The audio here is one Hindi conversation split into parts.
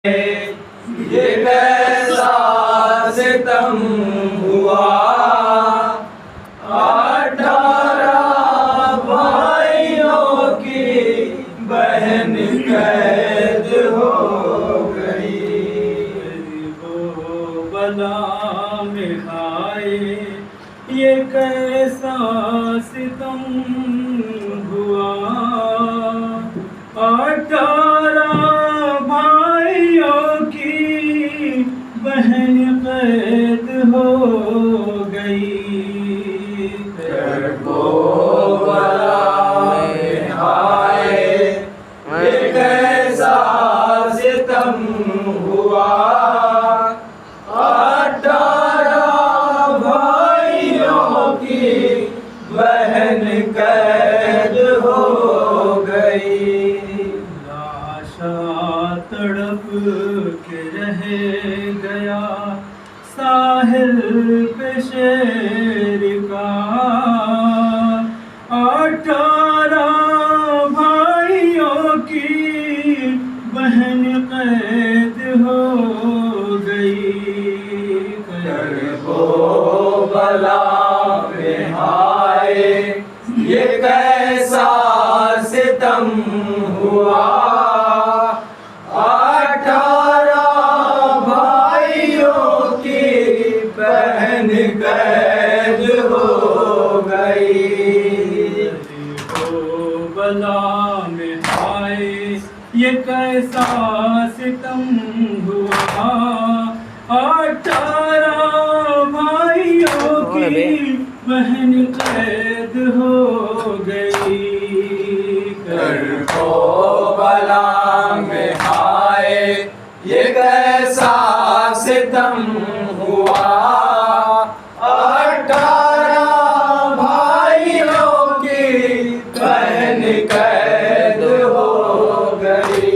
ये कैसा सितम हुआ, 18 भाइयों की बहन कैद हो गई। वो बला में आए ये कैसा सितम हुआ, 18 भाइयों की बहन कैद हो गई। वो बला में आए ये कैसा सितम हुआ, 18 भाइयों की बहन कैद हो गई। लाशा तड़प के रह गया साहिल पे शेर का, 18 भाइयों की बहन कैद हो गई। वो बला में आए ये कैसा सितम हुआ, 18 भाइयों की बहन कैद हो गई। वो बला में आए ये कैसा सितम हुआ, 18 भाइयों की बहन कैद हो गई। वो बला में आए ये कैसा सितम हुआ, 18 भाइयों की बहन कैद हो गई।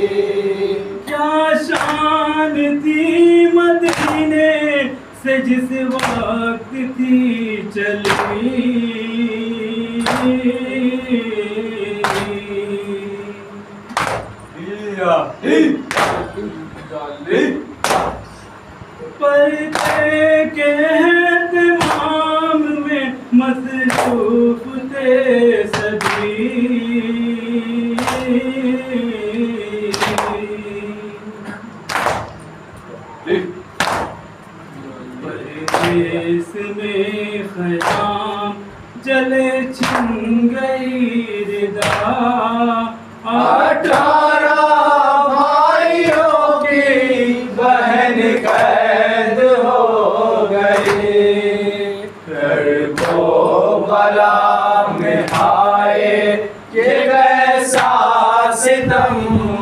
क्या शान थी मदीने से जिस वक्त थी चली, पर्दे के एहतमाम में मसरूफ थे सभी। परदेस में ख़याम जले छिन गई रिदा, 18 भाइयों की बहन कैद हो गई। वो बला में आए ये कैसा सितम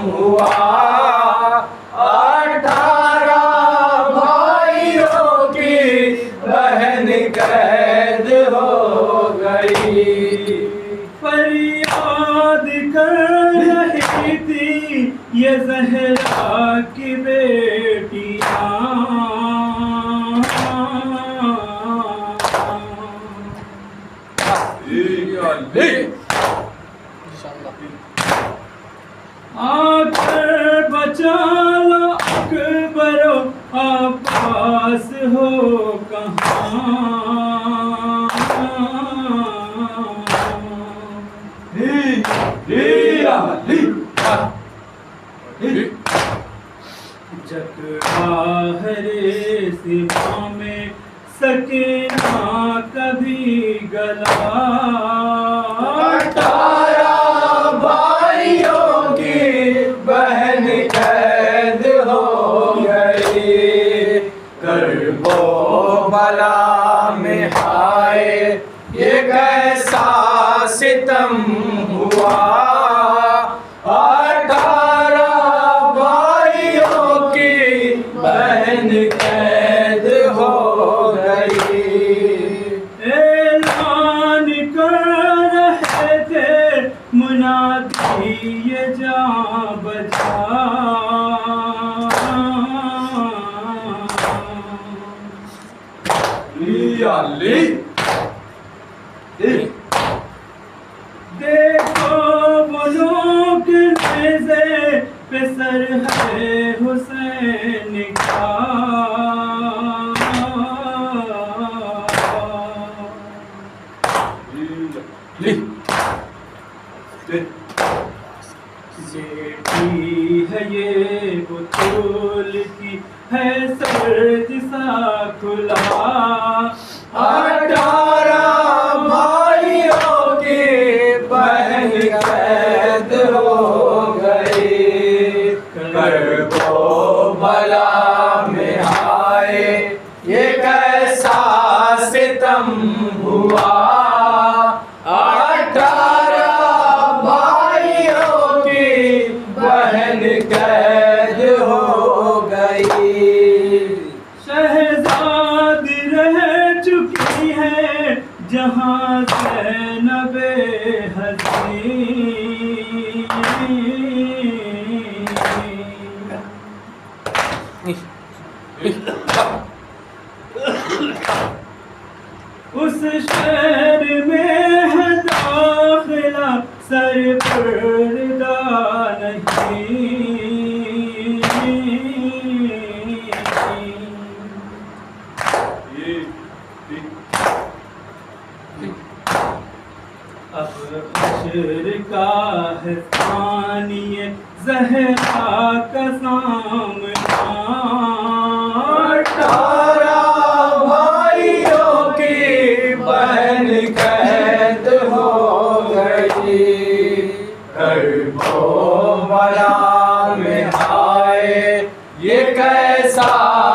हुआ, 18 भाइयों की बहन कैद हो गई। फरियाद कर रही थी ये ज़हरा की बेटियाँ, आकर बचा लो अकबरो अब्बास हो कहाँ। जगबाहरे सीमा में सकीना कभी गला, 18 भाइयों की बहन कैद हो गई। वो बला में आए ये कैसा सितम हुआ, 18 भाइयों की बहन कैद हो गई। ऐलान कर रहे थे मुनादी ये जां बजा, देखो वो लोग नेज़े पे सर है हुसैन बतूल की है सर्द सा खुला। 18 भाइयों की बहन कैद हो गई। करबो भला में आए ये कैसा सितम हुआ। 18 भाइयों की बहन कैद हो गई। शहजादी रह चुकी है जहाँ ज़ैनबे हसी। उस शहर में है दाखिला सर पर्दा नहीं। अब हश्र का है फ़ानिए ज़हरा का सामना।